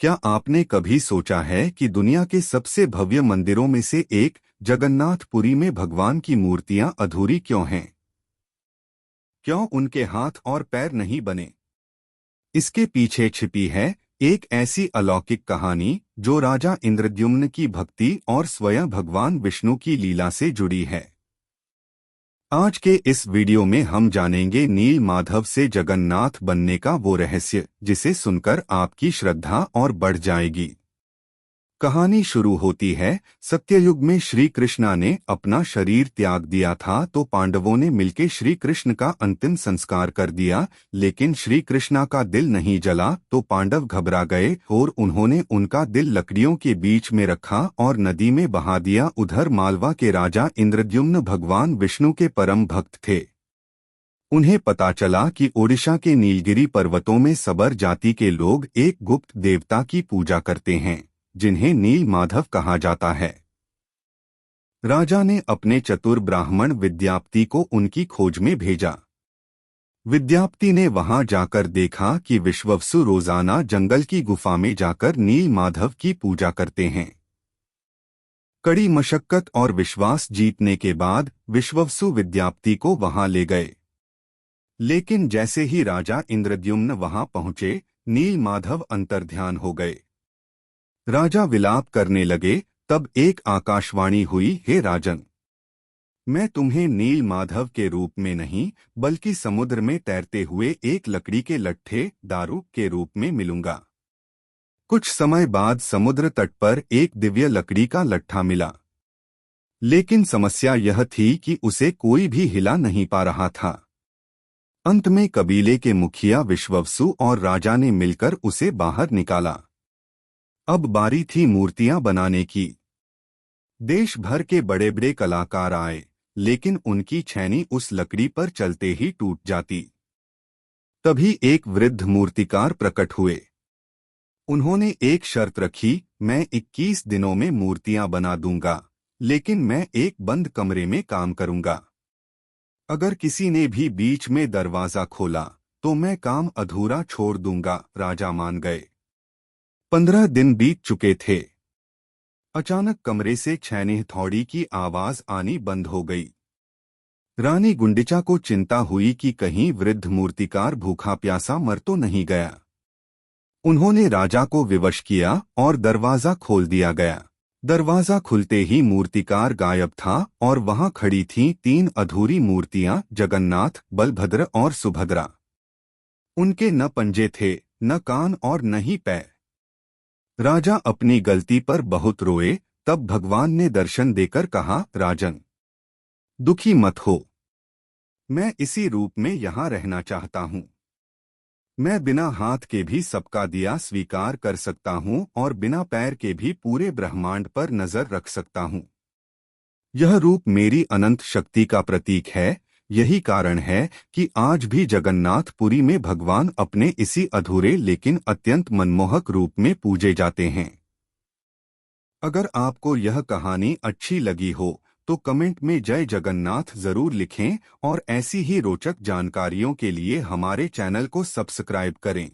क्या आपने कभी सोचा है कि दुनिया के सबसे भव्य मंदिरों में से एक जगन्नाथपुरी में भगवान की मूर्तियां अधूरी क्यों हैं? क्यों उनके हाथ और पैर नहीं बने? इसके पीछे छिपी है एक ऐसी अलौकिक कहानी जो राजा इंद्रद्युम्न की भक्ति और स्वयं भगवान विष्णु की लीला से जुड़ी है। आज के इस वीडियो में हम जानेंगे नील माधव से जगन्नाथ बनने का वो रहस्य जिसे सुनकर आपकी श्रद्धा और बढ़ जाएगी। कहानी शुरू होती है। सत्ययुग में श्री कृष्णा ने अपना शरीर त्याग दिया था तो पांडवों ने मिलकर श्री कृष्ण का अंतिम संस्कार कर दिया, लेकिन श्री कृष्णा का दिल नहीं जला तो पांडव घबरा गए और उन्होंने उनका दिल लकड़ियों के बीच में रखा और नदी में बहा दिया। उधर मालवा के राजा इंद्रद्युम्न भगवान विष्णु के परम भक्त थे। उन्हें पता चला कि ओडिशा के नीलगिरी पर्वतों में सबर जाति के लोग एक गुप्त देवता की पूजा करते हैं जिन्हें नील माधव कहा जाता है। राजा ने अपने चतुर ब्राह्मण विद्यापति को उनकी खोज में भेजा। विद्यापति ने वहां जाकर देखा कि विश्ववसु रोजाना जंगल की गुफा में जाकर नील माधव की पूजा करते हैं। कड़ी मशक्कत और विश्वास जीतने के बाद विश्ववसु विद्यापति को वहां ले गए, लेकिन जैसे ही राजा इंद्रद्युम्न वहां पहुंचे, नील माधव अंतर्ध्यान हो गए। राजा विलाप करने लगे। तब एक आकाशवाणी हुई, हे राजन, मैं तुम्हें नील माधव के रूप में नहीं बल्कि समुद्र में तैरते हुए एक लकड़ी के लट्ठे दारू के रूप में मिलूंगा। कुछ समय बाद समुद्र तट पर एक दिव्य लकड़ी का लट्ठा मिला, लेकिन समस्या यह थी कि उसे कोई भी हिला नहीं पा रहा था। अंत में कबीले के मुखिया विश्ववसु और राजा ने मिलकर उसे बाहर निकाला। अब बारी थी मूर्तियां बनाने की। देश भर के बड़े बड़े कलाकार आए, लेकिन उनकी छेनी उस लकड़ी पर चलते ही टूट जाती। तभी एक वृद्ध मूर्तिकार प्रकट हुए। उन्होंने एक शर्त रखी, मैं 21 दिनों में मूर्तियां बना दूंगा, लेकिन मैं एक बंद कमरे में काम करूंगा। अगर किसी ने भी बीच में दरवाजा खोला तो मैं काम अधूरा छोड़ दूंगा। राजा मान गए। 15 दिन बीत चुके थे। अचानक कमरे से छैने थौड़ी की आवाज आनी बंद हो गई। रानी गुंडिचा को चिंता हुई कि कहीं वृद्ध मूर्तिकार भूखा प्यासा मर तो नहीं गया। उन्होंने राजा को विवश किया और दरवाजा खोल दिया गया। दरवाजा खुलते ही मूर्तिकार गायब था और वहां खड़ी थीं 3 अधूरी मूर्तियां, जगन्नाथ, बलभद्र और सुभद्रा। उनके न पंजे थे, न कान और न ही पैर। राजा अपनी गलती पर बहुत रोए। तब भगवान ने दर्शन देकर कहा, राजन, दुखी मत हो, मैं इसी रूप में यहां रहना चाहता हूं। मैं बिना हाथ के भी सबका दिया स्वीकार कर सकता हूं और बिना पैर के भी पूरे ब्रह्मांड पर नजर रख सकता हूं। यह रूप मेरी अनंत शक्ति का प्रतीक है। यही कारण है कि आज भी जगन्नाथपुरी में भगवान अपने इसी अधूरे लेकिन अत्यंत मनमोहक रूप में पूजे जाते हैं। अगर आपको यह कहानी अच्छी लगी हो तो कमेंट में जय जगन्नाथ जरूर लिखें और ऐसी ही रोचक जानकारियों के लिए हमारे चैनल को सब्सक्राइब करें।